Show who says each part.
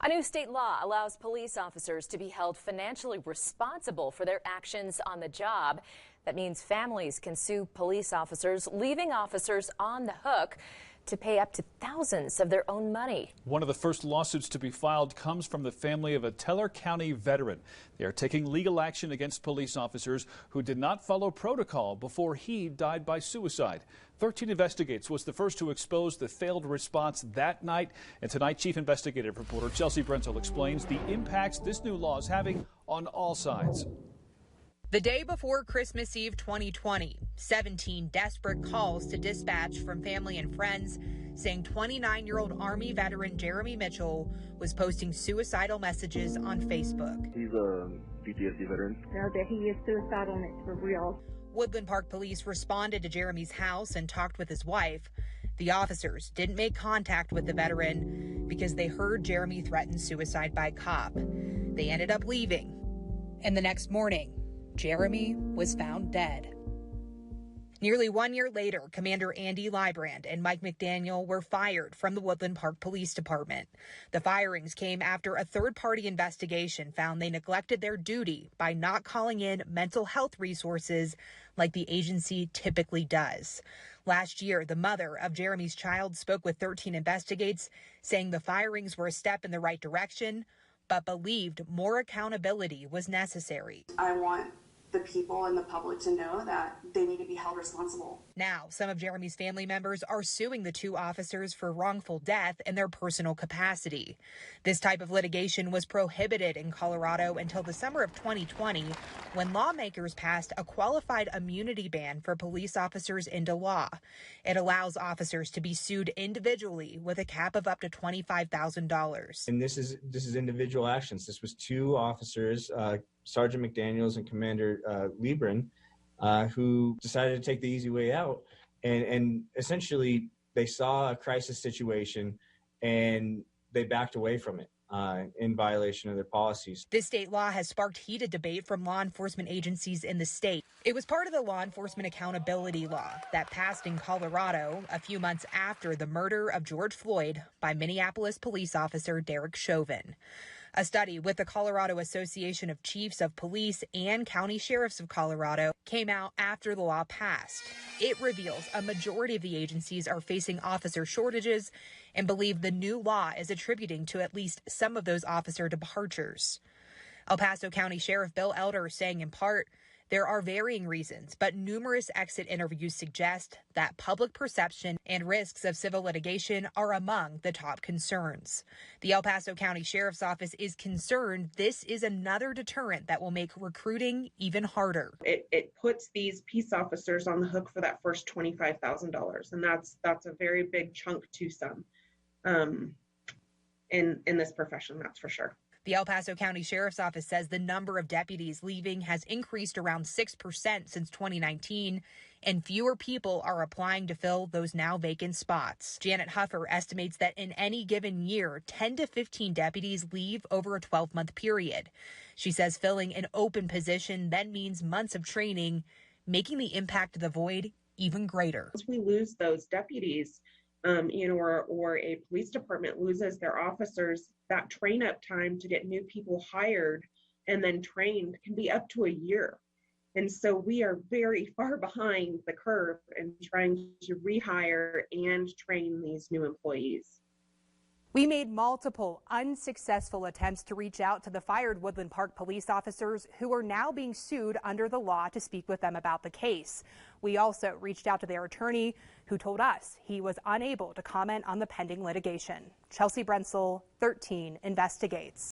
Speaker 1: A new state law allows police officers to be held financially responsible for their actions on the job. That means families can sue police officers, leaving officers on the hook to pay up to thousands of their own money.
Speaker 2: One of the first lawsuits to be filed comes from the family of a Teller County veteran. They are taking legal action against police officers who did not follow protocol before he died by suicide. 13 Investigates was the first to expose the failed response that night. And tonight, Chief Investigative Reporter Chelsea Brenzel explains the impacts this new law is having on all sides.
Speaker 3: The day before Christmas Eve 2020, 17 desperate calls to dispatch from family and friends saying 29-year-old Army veteran Jeremy Mitchell was posting suicidal messages on Facebook.
Speaker 4: He's a PTSD veteran.
Speaker 5: Know that he is suicidal and it's for real.
Speaker 3: Woodland Park Police responded to Jeremy's house and talked with his wife. The officers didn't make contact with the veteran because they heard Jeremy threaten suicide by cop. They ended up leaving. And the next morning, Jeremy was found dead. Nearly 1 year later, Commander Andy Librand and Mike McDaniel were fired from the Woodland Park Police Department. The firings came after a third-party investigation found they neglected their duty by not calling in mental health resources like the agency typically does. Last year, the mother of Jeremy's child spoke with 13 Investigates, saying the firings were a step in the right direction, but believed more accountability was necessary.
Speaker 6: I want the people and the public to know that they need to be held responsible.
Speaker 3: Now, some of Jeremy's family members are suing the two officers for wrongful death in their personal capacity. This type of litigation was prohibited in Colorado until the summer of 2020, when lawmakers passed a qualified immunity ban for police officers into law. It allows officers to be sued individually with a cap of up to $25,000.
Speaker 7: And this is individual actions. This was two officers, Sergeant McDaniels and Commander Librand, who decided to take the easy way out. And essentially, they saw a crisis situation and they backed away from it in violation of their policies.
Speaker 3: This state law has sparked heated debate from law enforcement agencies in the state. It was part of the Law Enforcement Accountability Law that passed in Colorado a few months after the murder of George Floyd by Minneapolis police officer Derek Chauvin. A study with the Colorado Association of Chiefs of Police and County Sheriffs of Colorado came out after the law passed. It reveals a majority of the agencies are facing officer shortages and believe the new law is attributing to at least some of those officer departures. El Paso County Sheriff Bill Elder saying in part, there are varying reasons, but numerous exit interviews suggest that public perception and risks of civil litigation are among the top concerns. The El Paso County Sheriff's Office is concerned this is another deterrent that will make recruiting even harder.
Speaker 8: It puts these peace officers on the hook for that first $25,000, and that's a very big chunk to some in this profession, that's for sure.
Speaker 3: The El Paso County Sheriff's Office says the number of deputies leaving has increased around 6% since 2019, and fewer people are applying to fill those now vacant spots. Janet Huffer estimates that in any given year, 10 to 15 deputies leave over a 12-month period. She says filling an open position then means months of training, making the impact of the void even greater.
Speaker 8: As we lose those deputies, or a police department loses their officers, that train up time to get new people hired and then trained can be up to a year. And so we are very far behind the curve in trying to rehire and train these new employees.
Speaker 9: We made multiple unsuccessful attempts to reach out to the fired Woodland Park police officers who are now being sued under the law to speak with them about the case. We also reached out to their attorney, who told us he was unable to comment on the pending litigation. Chelsea Brenzel, 13 Investigates.